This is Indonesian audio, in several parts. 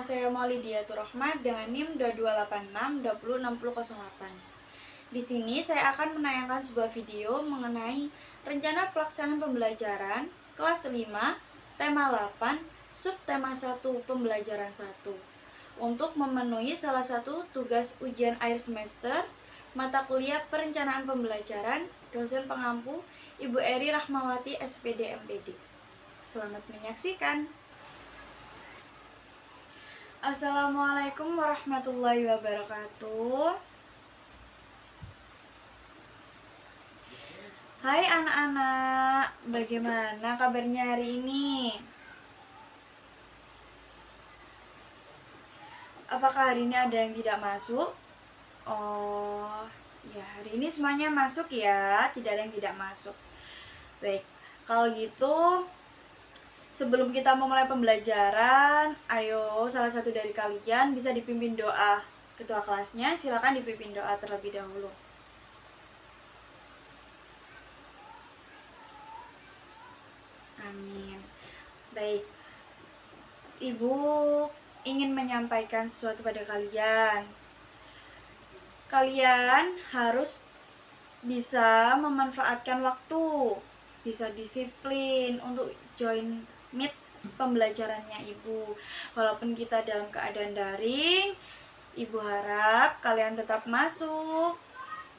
saya Maulidiatur Rahmat dengan NIM 2286206008. Di sini saya akan menayangkan sebuah video mengenai rencana pelaksanaan pembelajaran kelas 5, tema 8, subtema 1 pembelajaran 1 untuk memenuhi salah satu tugas ujian akhir semester mata kuliah perencanaan pembelajaran dosen pengampu Ibu Eri Rahmawati SPD MPD. Selamat menyaksikan. Assalamualaikum warahmatullahi wabarakatuh. Hai anak-anak, bagaimana kabarnya hari ini? Apakah hari ini ada yang tidak masuk? Oh, ya hari ini semuanya masuk ya, tidak ada yang tidak masuk. Baik, kalau gitu sebelum kita memulai pembelajaran, ayo salah satu dari kalian bisa dipimpin doa. Ketua kelasnya silakan dipimpin doa terlebih dahulu. Amin. Baik, Ibu ingin menyampaikan sesuatu pada kalian. Kalian harus bisa memanfaatkan waktu, bisa disiplin untuk join meet pembelajarannya Ibu. Walaupun kita dalam keadaan daring, Ibu harap kalian tetap masuk,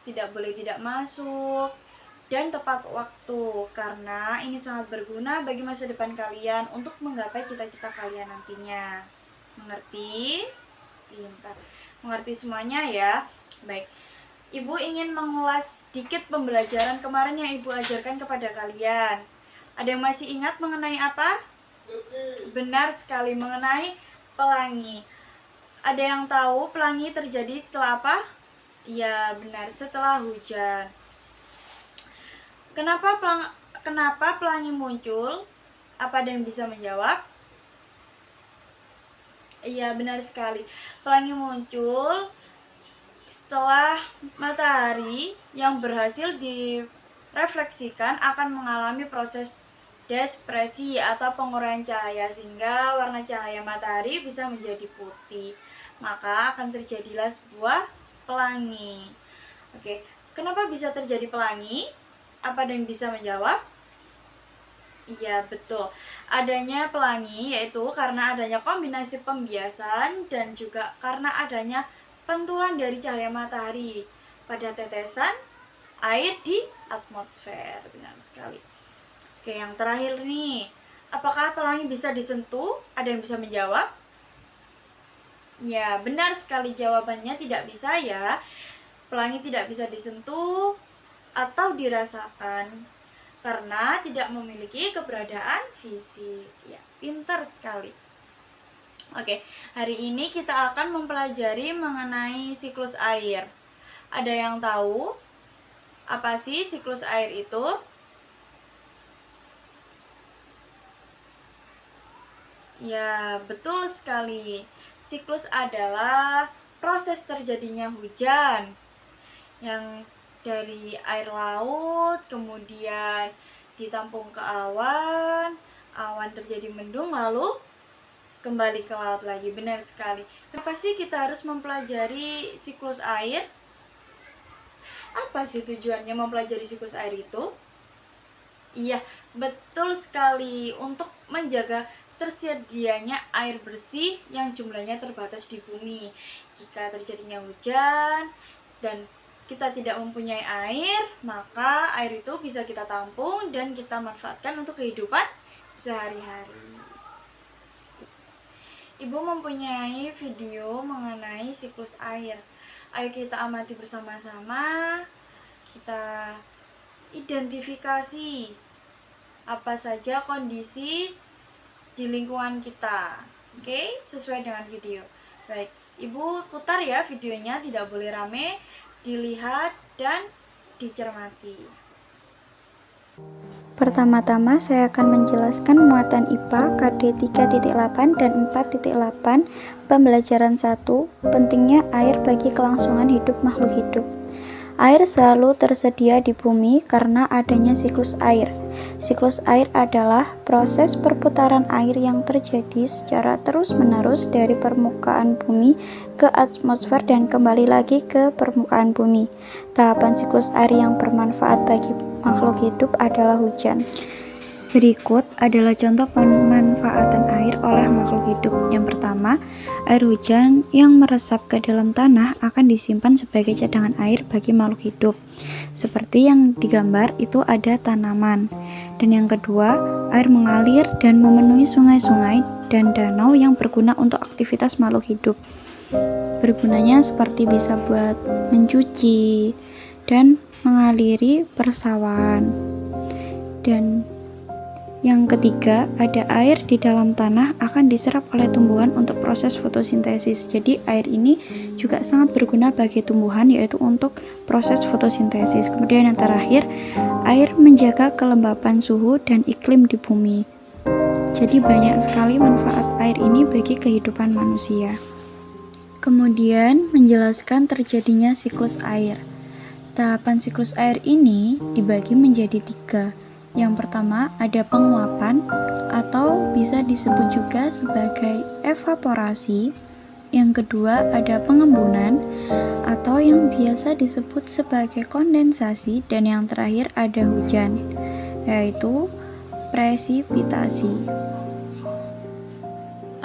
tidak boleh tidak masuk, dan tepat waktu, karena ini sangat berguna bagi masa depan kalian untuk menggapai cita-cita kalian nantinya. Mengerti? Pintar. Mengerti semuanya ya? Baik. Ibu ingin mengulas sedikit pembelajaran kemarin yang Ibu ajarkan kepada kalian. Ada yang masih ingat mengenai apa? Benar sekali, mengenai pelangi. Ada yang tahu pelangi terjadi setelah apa? Ya, benar, setelah hujan. Kenapa pelangi muncul? Apa ada yang bisa menjawab? Iya, benar sekali. Pelangi muncul setelah matahari yang berhasil direfleksikan akan mengalami proses dispersi atau penguraian cahaya sehingga warna cahaya matahari bisa menjadi putih. Maka akan terjadilah sebuah pelangi. Oke, kenapa bisa terjadi pelangi? Apa ada yang bisa menjawab? Iya, betul. Adanya pelangi yaitu karena adanya kombinasi pembiasan dan juga karena adanya pantulan dari cahaya matahari pada tetesan air di atmosfer. Benar sekali. Oke, yang terakhir nih. Apakah pelangi bisa disentuh? Ada yang bisa menjawab? Ya, benar sekali jawabannya tidak bisa ya. Pelangi tidak bisa disentuh atau dirasakan karena tidak memiliki keberadaan fisik. Ya, pintar sekali. Oke, hari ini kita akan mempelajari mengenai siklus air. Ada yang tahu apa sih siklus air itu? Ya, betul sekali. Siklus adalah proses terjadinya hujan yang dari air laut kemudian ditampung ke awan, awan terjadi mendung lalu kembali ke laut lagi. Benar sekali. Kenapa sih kita harus mempelajari siklus air? Apa sih tujuannya mempelajari siklus air itu? Iya, betul sekali, untuk menjaga tersedianya air bersih yang jumlahnya terbatas di bumi. Jika terjadinya hujan dan kita tidak mempunyai air, maka air itu bisa kita tampung dan kita manfaatkan untuk kehidupan sehari-hari. Ibu mempunyai video mengenai siklus air. Ayo kita amati bersama-sama. Kita identifikasi apa saja kondisi di lingkungan kita. Oke, sesuai dengan video. Baik, Ibu putar ya videonya, tidak boleh rame, dilihat dan dicermati. Pertama-tama saya akan menjelaskan muatan IPA KD 3.8 dan 4.8 pembelajaran 1, pentingnya air bagi kelangsungan hidup makhluk hidup. Air selalu tersedia di bumi karena adanya siklus air. Siklus air adalah proses perputaran air yang terjadi secara terus-menerus dari permukaan bumi ke atmosfer dan kembali lagi ke permukaan bumi. Tahapan siklus air yang bermanfaat bagi makhluk hidup adalah hujan. Berikut adalah contoh pemanfaatan air oleh makhluk hidup. Yang pertama, air hujan yang meresap ke dalam tanah akan disimpan sebagai cadangan air bagi makhluk hidup. Seperti yang digambar itu ada tanaman. Dan yang kedua, air mengalir dan memenuhi sungai-sungai dan danau yang berguna untuk aktivitas makhluk hidup. Bergunanya seperti bisa buat mencuci dan mengaliri persawahan. Dan yang ketiga, ada air di dalam tanah akan diserap oleh tumbuhan untuk proses fotosintesis. Jadi air ini juga sangat berguna bagi tumbuhan, yaitu untuk proses fotosintesis. Kemudian yang terakhir, air menjaga kelembapan suhu dan iklim di bumi. Jadi banyak sekali manfaat air ini bagi kehidupan manusia. Kemudian menjelaskan terjadinya siklus air. Tahapan siklus air ini dibagi menjadi 3. Yang pertama ada penguapan atau bisa disebut juga sebagai evaporasi. Yang kedua ada pengembunan atau yang biasa disebut sebagai kondensasi. Dan yang terakhir ada hujan, yaitu presipitasi.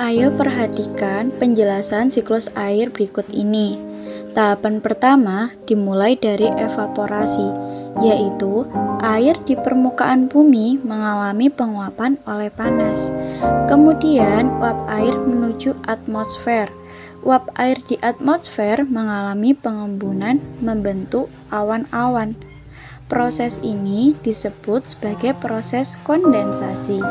Ayo perhatikan penjelasan siklus air berikut ini. Tahapan pertama dimulai dari evaporasi, yaitu air di permukaan bumi mengalami penguapan oleh panas. Kemudian uap air menuju atmosfer. Uap air di atmosfer mengalami pengembunan membentuk awan-awan. Proses ini disebut sebagai proses kondensasi.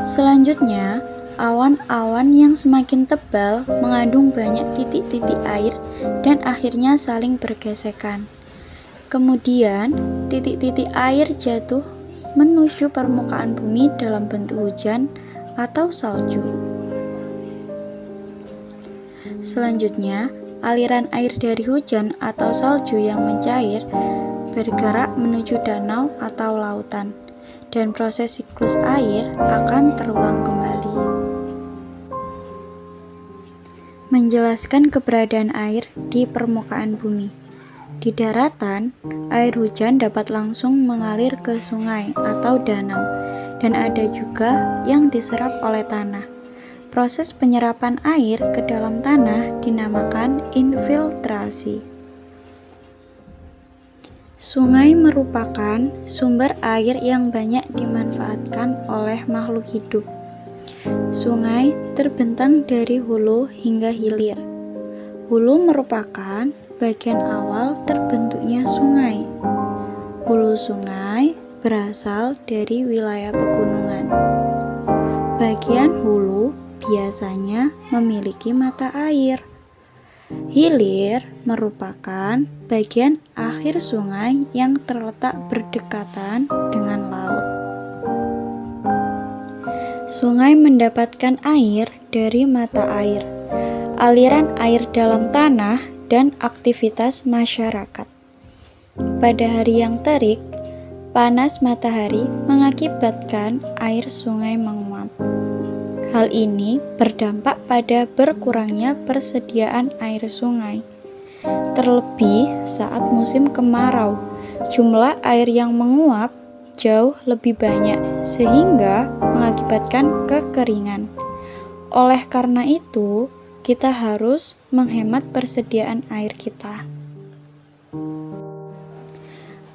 Selanjutnya, awan-awan yang semakin tebal mengandung banyak titik-titik air dan akhirnya saling bergesekan. Kemudian, titik-titik air jatuh menuju permukaan bumi dalam bentuk hujan atau salju. Selanjutnya, aliran air dari hujan atau salju yang mencair bergerak menuju danau atau lautan, dan proses siklus air akan terulang kembali. Menjelaskan keberadaan air di permukaan bumi. Di daratan, air hujan dapat langsung mengalir ke sungai atau danau, dan ada juga yang diserap oleh tanah. Proses penyerapan air ke dalam tanah dinamakan infiltrasi. Sungai merupakan sumber air yang banyak dimanfaatkan oleh makhluk hidup. Sungai terbentang dari hulu hingga hilir. Hulu merupakan bagian awal terbentuknya sungai. Hulu sungai berasal dari wilayah pegunungan. Bagian hulu biasanya memiliki mata air. Hilir merupakan bagian akhir sungai yang terletak berdekatan dengan laut. Sungai mendapatkan air dari mata air, aliran air dalam tanah, dan aktivitas masyarakat. Pada hari yang terik, panas matahari mengakibatkan air sungai menguap. Hal ini berdampak pada berkurangnya persediaan air sungai. Terlebih saat musim kemarau, jumlah air yang menguap jauh lebih banyak sehingga mengakibatkan kekeringan. Oleh karena itu, kita harus menghemat persediaan air kita.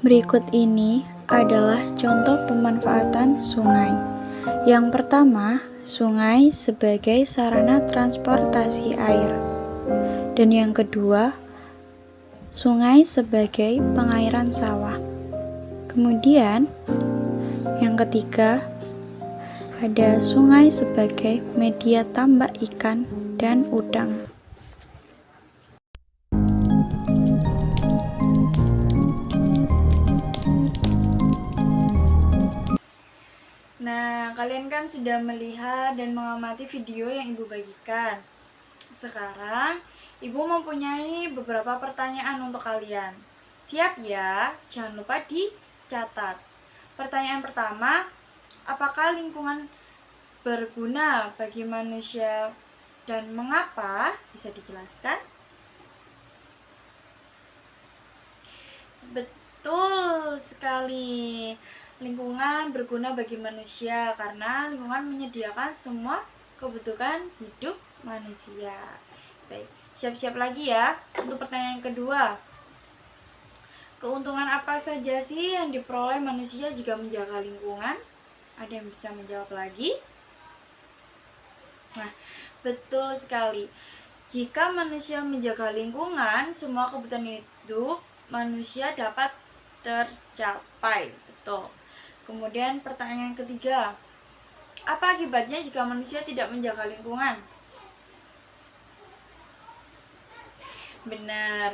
Berikut ini adalah contoh pemanfaatan sungai. Yang pertama, sungai sebagai sarana transportasi air. Dan yang kedua, sungai sebagai pengairan sawah. Kemudian, yang ketiga, ada sungai sebagai media tambak ikan dan udang. Nah, kalian kan sudah melihat dan mengamati video yang Ibu bagikan. Sekarang Ibu mempunyai beberapa pertanyaan untuk kalian. Siap ya? Jangan lupa dicatat. Pertanyaan pertama, apakah lingkungan berguna bagi manusia dan mengapa? Bisa dijelaskan? Betul sekali. Lingkungan berguna bagi manusia karena lingkungan menyediakan semua kebutuhan hidup manusia. Baik, siap-siap lagi ya untuk pertanyaan kedua. Keuntungan apa saja sih yang diperoleh manusia jika menjaga lingkungan? Ada yang bisa menjawab lagi? Nah, betul sekali. Jika manusia menjaga lingkungan, semua kebutuhan hidup manusia dapat tercapai. Betul. Kemudian pertanyaan ketiga, apa akibatnya jika manusia tidak menjaga lingkungan? Benar.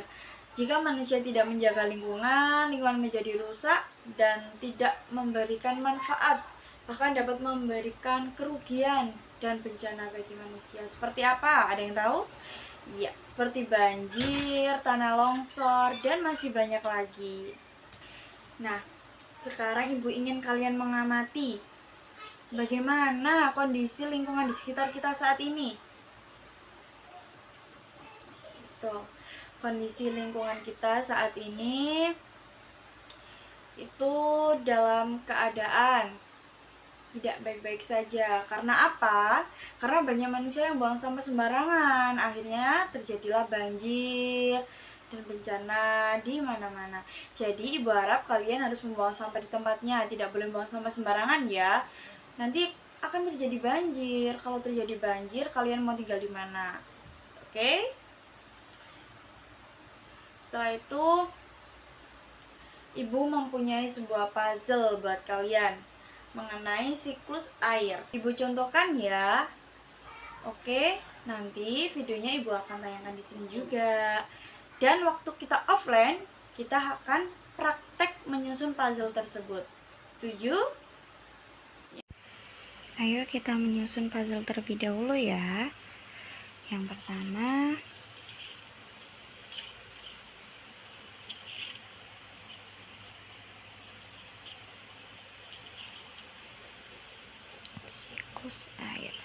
Jika manusia tidak menjaga lingkungan, lingkungan menjadi rusak dan tidak memberikan manfaat, bahkan dapat memberikan kerugian dan bencana bagi manusia. Seperti apa? Ada yang tahu? Iya, seperti banjir, tanah longsor, dan masih banyak lagi. Nah, sekarang Ibu ingin kalian mengamati bagaimana kondisi lingkungan di sekitar kita saat ini. Tuh, kondisi lingkungan kita saat ini itu dalam keadaan tidak baik-baik saja. Karena apa? Karena banyak manusia yang buang sampah sembarangan. Akhirnya terjadilah banjir dan bencana di mana-mana. Jadi Ibu harap kalian harus membuang sampah di tempatnya, tidak boleh buang sampah sembarangan ya. Nanti akan terjadi banjir. Kalau terjadi banjir, kalian mau tinggal di mana? Oke? Setelah itu, Ibu mempunyai sebuah puzzle buat kalian mengenai siklus air. Ibu contohkan ya. Oke, nanti videonya Ibu akan tayangkan di sini juga. Dan waktu kita offline, kita akan praktek menyusun puzzle tersebut. Setuju? Ayo kita menyusun puzzle terlebih dahulu ya. Yang pertama, siklus air.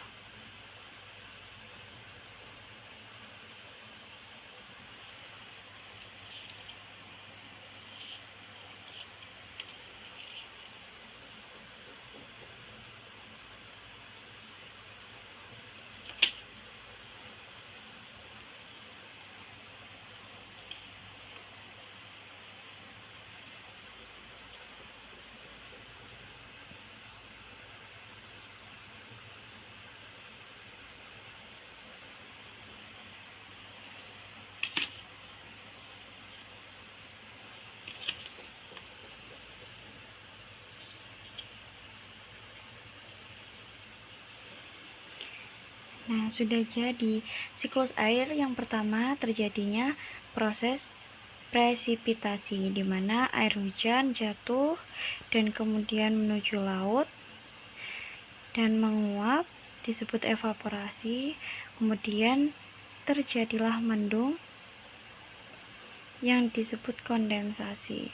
Nah, sudah jadi. Siklus air yang pertama terjadinya proses presipitasi, di mana air hujan jatuh dan kemudian menuju laut dan menguap, disebut evaporasi. Kemudian terjadilah mendung yang disebut kondensasi.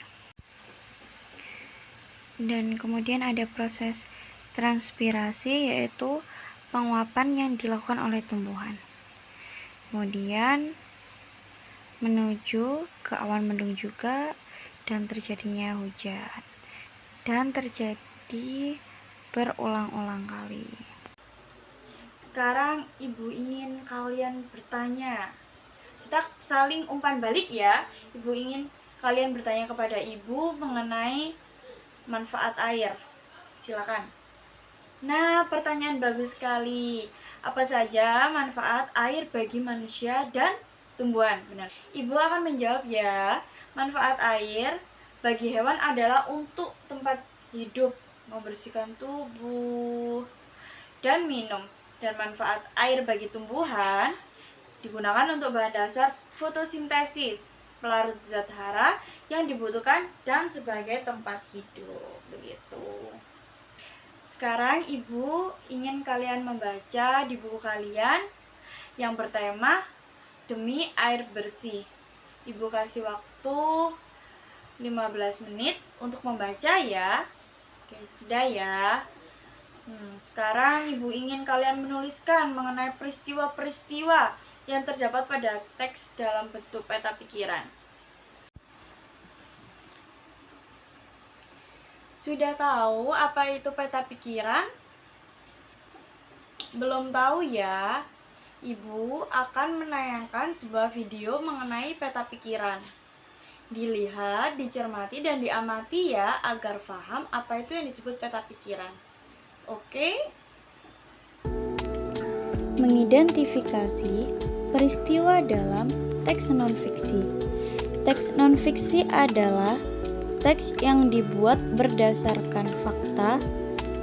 Dan kemudian ada proses transpirasi, yaitu penguapan yang dilakukan oleh tumbuhan. Kemudian menuju ke awan mendung juga, dan terjadinya hujan. Dan terjadi berulang-ulang kali. Sekarang Ibu ingin kalian bertanya. Kita saling umpan balik ya. Ibu ingin kalian bertanya kepada Ibu mengenai manfaat air. Silakan. Nah, pertanyaan bagus sekali. Apa saja manfaat air bagi manusia dan tumbuhan? Benar. Ibu akan menjawab ya. Manfaat air bagi hewan adalah untuk tempat hidup, membersihkan tubuh, dan minum. Dan manfaat air bagi tumbuhan digunakan untuk bahan dasar fotosintesis, pelarut zat hara yang dibutuhkan dan sebagai tempat hidup. Begitu. Sekarang Ibu ingin kalian membaca di buku kalian yang bertema Demi Air Bersih. Ibu kasih waktu 15 menit untuk membaca ya. Oke, sudah ya. Sekarang Ibu ingin kalian menuliskan mengenai peristiwa-peristiwa yang terdapat pada teks dalam bentuk peta pikiran. Sudah tahu apa itu peta pikiran? Belum tahu ya? Ibu akan menayangkan sebuah video mengenai peta pikiran. Dilihat, dicermati, dan diamati ya agar paham apa itu yang disebut peta pikiran. Oke? Mengidentifikasi peristiwa dalam teks non-fiksi. Teks non-fiksi adalah teks yang dibuat berdasarkan fakta,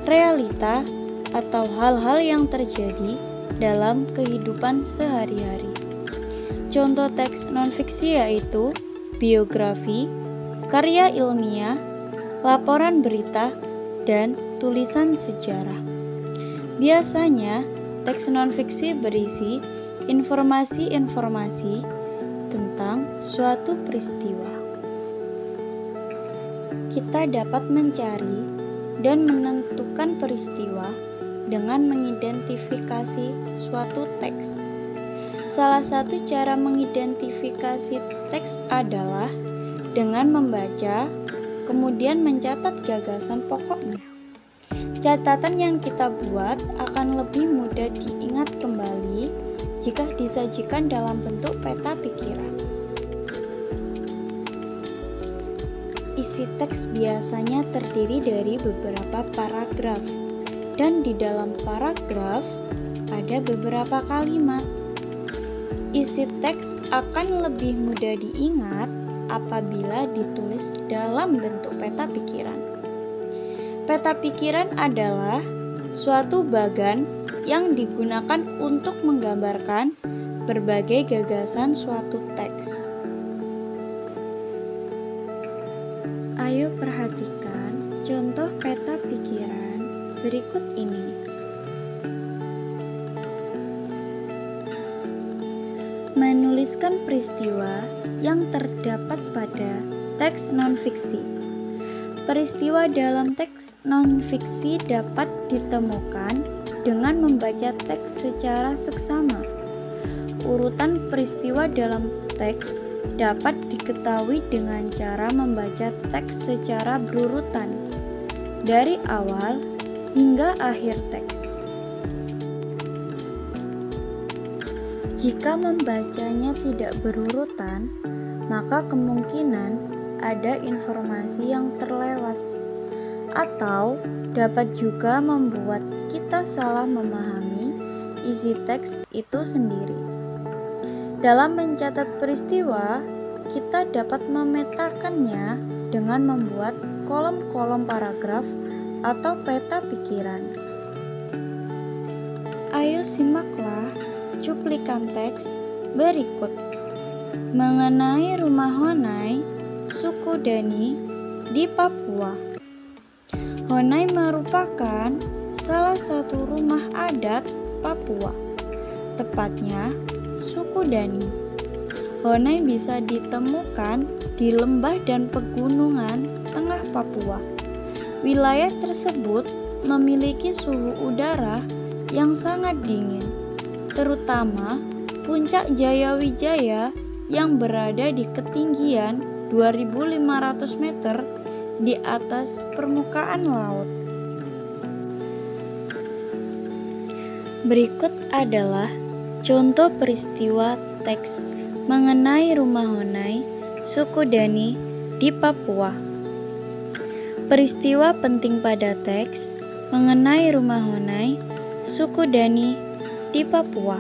realita, atau hal-hal yang terjadi dalam kehidupan sehari-hari. Contoh teks non-fiksi yaitu biografi, karya ilmiah, laporan berita, dan tulisan sejarah. Biasanya, teks non-fiksi berisi informasi-informasi tentang suatu peristiwa. Kita dapat mencari dan menentukan peristiwa dengan mengidentifikasi suatu teks. Salah satu cara mengidentifikasi teks adalah dengan membaca, kemudian mencatat gagasan pokoknya. Catatan yang kita buat akan lebih mudah diingat kembali jika disajikan dalam bentuk peta pikiran. Isi teks biasanya terdiri dari beberapa paragraf, dan di dalam paragraf ada beberapa kalimat. Isi teks akan lebih mudah diingat apabila ditulis dalam bentuk peta pikiran. Peta pikiran adalah suatu bagan yang digunakan untuk menggambarkan berbagai gagasan suatu teks. Ayo perhatikan contoh peta pikiran berikut ini. Menuliskan peristiwa yang terdapat pada teks non-fiksi. Peristiwa dalam teks non-fiksi dapat ditemukan dengan membaca teks secara seksama. Urutan peristiwa dalam teks dapat diketahui dengan cara membaca teks secara berurutan dari awal hingga akhir teks. Jika membacanya tidak berurutan, maka kemungkinan ada informasi yang terlewat, atau dapat juga membuat kita salah memahami isi teks itu sendiri. Dalam mencatat peristiwa, kita dapat memetakannya dengan membuat kolom-kolom paragraf atau peta pikiran. Ayo simaklah cuplikan teks berikut mengenai rumah Honai, suku Dani di Papua. Honai merupakan salah satu rumah adat Papua, tepatnya suku Dani. Honai bisa ditemukan di lembah dan pegunungan tengah Papua. Wilayah tersebut memiliki suhu udara yang sangat dingin, terutama puncak Jayawijaya yang berada di ketinggian 2.500 meter di atas permukaan laut. Berikut adalah contoh peristiwa teks mengenai rumah Honai, suku Dani di Papua. Peristiwa penting pada teks mengenai rumah Honai, suku Dani di Papua.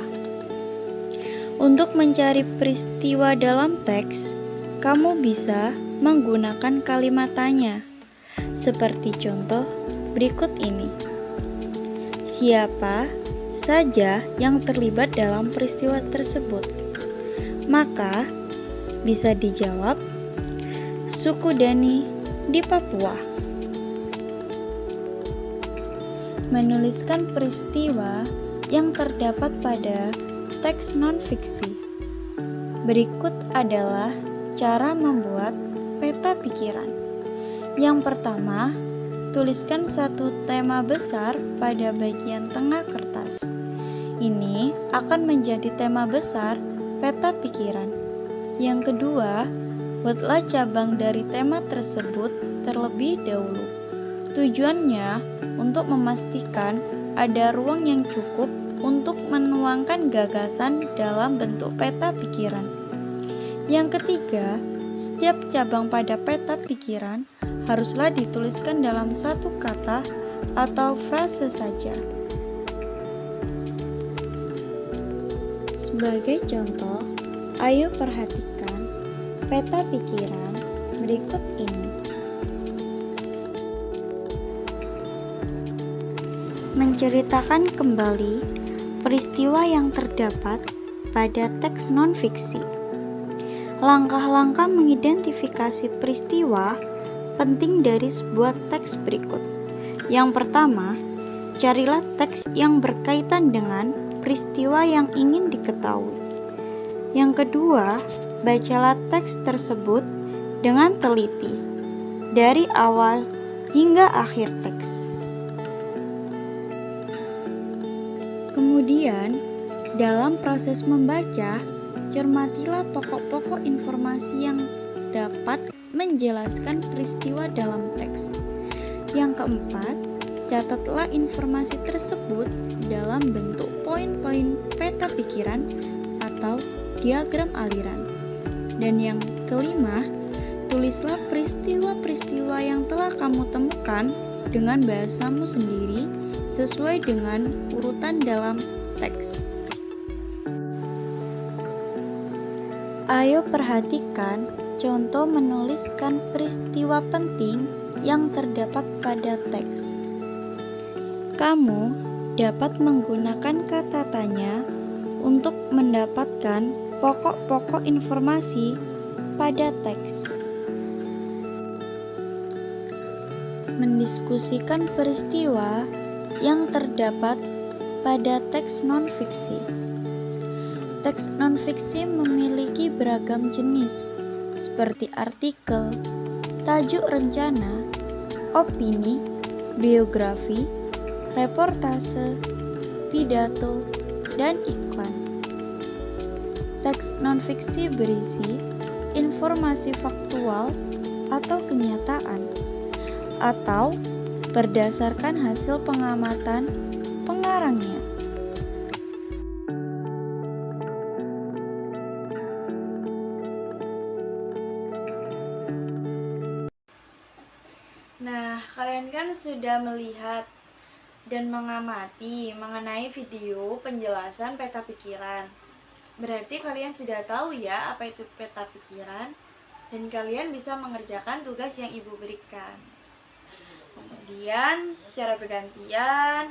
Untuk mencari peristiwa dalam teks, kamu bisa menggunakan kalimat tanya, seperti contoh berikut ini. Siapa saja yang terlibat dalam peristiwa tersebut? Maka bisa dijawab suku Dani di Papua. Menuliskan peristiwa yang terdapat pada teks non-fiksi. Berikut adalah cara membuat peta pikiran. Yang pertama, tuliskan satu tema besar pada bagian tengah kertas. Ini akan menjadi tema besar peta pikiran. Yang kedua, buatlah cabang dari tema tersebut terlebih dahulu. Tujuannya untuk memastikan ada ruang yang cukup untuk menuangkan gagasan dalam bentuk peta pikiran. Yang ketiga, setiap cabang pada peta pikiran haruslah dituliskan dalam satu kata atau frase saja. Sebagai contoh, ayo perhatikan peta pikiran berikut ini. Menceritakan kembali peristiwa yang terdapat pada teks non-fiksi. Langkah-langkah mengidentifikasi peristiwa penting dari sebuah teks berikut. Yang pertama, carilah teks yang berkaitan dengan peristiwa yang ingin diketahui. Yang kedua, bacalah teks tersebut dengan teliti, dari awal hingga akhir teks. Kemudian, dalam proses membaca, cermatilah pokok-pokok informasi yang dapat menjelaskan peristiwa dalam teks. Yang keempat, catatlah informasi tersebut dalam bentuk poin-poin peta pikiran atau diagram aliran. Dan yang kelima, tulislah peristiwa-peristiwa yang telah kamu temukan dengan bahasamu sendiri sesuai dengan urutan dalam teks. Ayo perhatikan contoh menuliskan peristiwa penting yang terdapat pada teks. Kamu dapat menggunakan kata tanya untuk mendapatkan pokok-pokok informasi pada teks. Mendiskusikan peristiwa yang terdapat pada teks non-fiksi. Teks non-fiksi memiliki beragam jenis, seperti artikel, tajuk rencana, opini, biografi, reportase, pidato, dan iklan. Teks non-fiksi berisi informasi faktual atau kenyataan, atau berdasarkan hasil pengamatan pengarangnya. Nah, kalian kan sudah melihat dan mengamati mengenai video penjelasan peta pikiran. Berarti kalian sudah tahu ya apa itu peta pikiran, dan kalian bisa mengerjakan tugas yang ibu berikan. Kemudian secara bergantian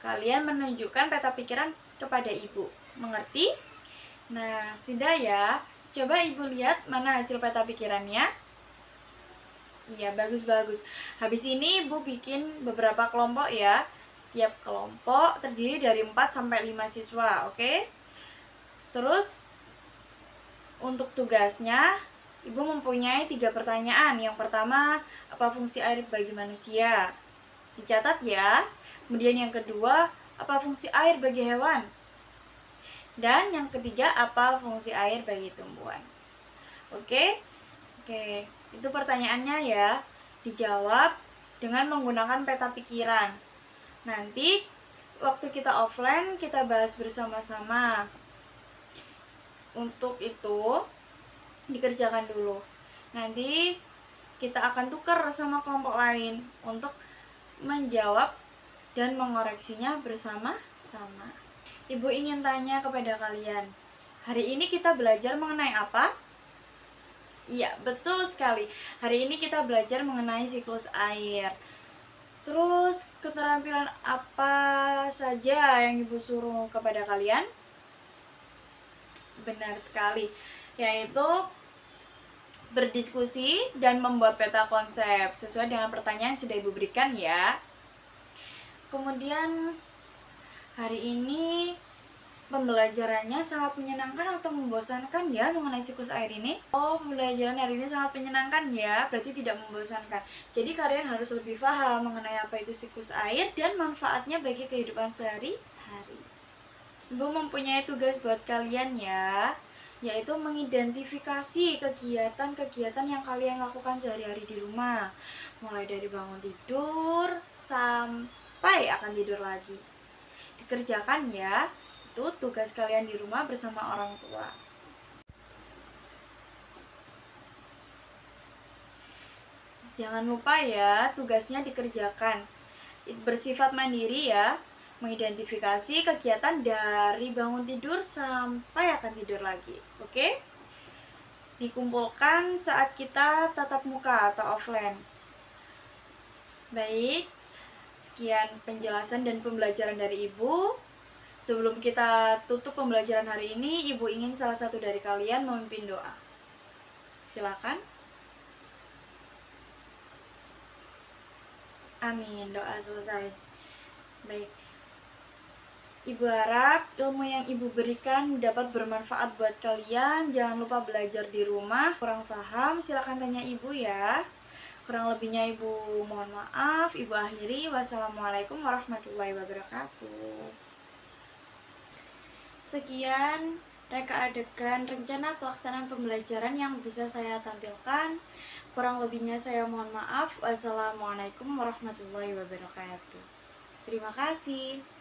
kalian menunjukkan peta pikiran kepada ibu. Mengerti? Nah, sudah ya. Coba ibu lihat mana hasil peta pikirannya. Iya, bagus-bagus. Habis ini ibu bikin beberapa kelompok ya. Setiap kelompok terdiri dari 4-5 siswa, oke? Terus untuk tugasnya, ibu mempunyai 3 pertanyaan. Yang pertama, apa fungsi air bagi manusia? Dicatat ya. Kemudian yang kedua, apa fungsi air bagi hewan? Dan yang ketiga, apa fungsi air bagi tumbuhan? Oke? Oke, itu pertanyaannya ya. Dijawab dengan menggunakan peta pikiran. Nanti waktu kita offline kita bahas bersama-sama. Untuk itu dikerjakan dulu. Nanti kita akan tukar sama kelompok lain untuk menjawab dan mengoreksinya bersama-sama. Ibu ingin tanya kepada kalian, hari ini kita belajar mengenai apa? Iya, betul sekali. Hari ini kita belajar mengenai siklus air. Terus keterampilan apa saja yang ibu suruh kepada kalian? Benar sekali, yaitu berdiskusi dan membuat peta konsep sesuai dengan pertanyaan yang sudah ibu berikan ya. Kemudian hari ini pembelajarannya sangat menyenangkan atau membosankan ya mengenai siklus air ini? Oh, pembelajaran hari ini sangat menyenangkan ya, berarti tidak membosankan. Jadi kalian harus lebih paham mengenai apa itu siklus air dan manfaatnya bagi kehidupan sehari-hari. Ibu mempunyai tugas buat kalian ya, yaitu mengidentifikasi kegiatan-kegiatan yang kalian lakukan sehari-hari di rumah, mulai dari bangun tidur sampai akan tidur lagi. Dikerjakan ya, itu tugas kalian di rumah bersama orang tua. Jangan lupa ya, tugasnya dikerjakan. Bersifat mandiri ya, mengidentifikasi kegiatan dari bangun tidur sampai akan tidur lagi. Oke? Dikumpulkan saat kita tatap muka atau offline. Baik, sekian penjelasan dan pembelajaran dari Ibu. Sebelum kita tutup pembelajaran hari ini, Ibu ingin salah satu dari kalian memimpin doa. Silakan. Amin, doa selesai. Baik. Ibu harap ilmu yang Ibu berikan dapat bermanfaat buat kalian. Jangan lupa belajar di rumah. Kurang paham, silakan tanya Ibu ya. Kurang lebihnya Ibu mohon maaf. Ibu akhiri. Wassalamualaikum warahmatullahi wabarakatuh. Sekian reka adegan rencana pelaksanaan pembelajaran yang bisa saya tampilkan. Kurang lebihnya saya mohon maaf. Wassalamualaikum warahmatullahi wabarakatuh. Terima kasih.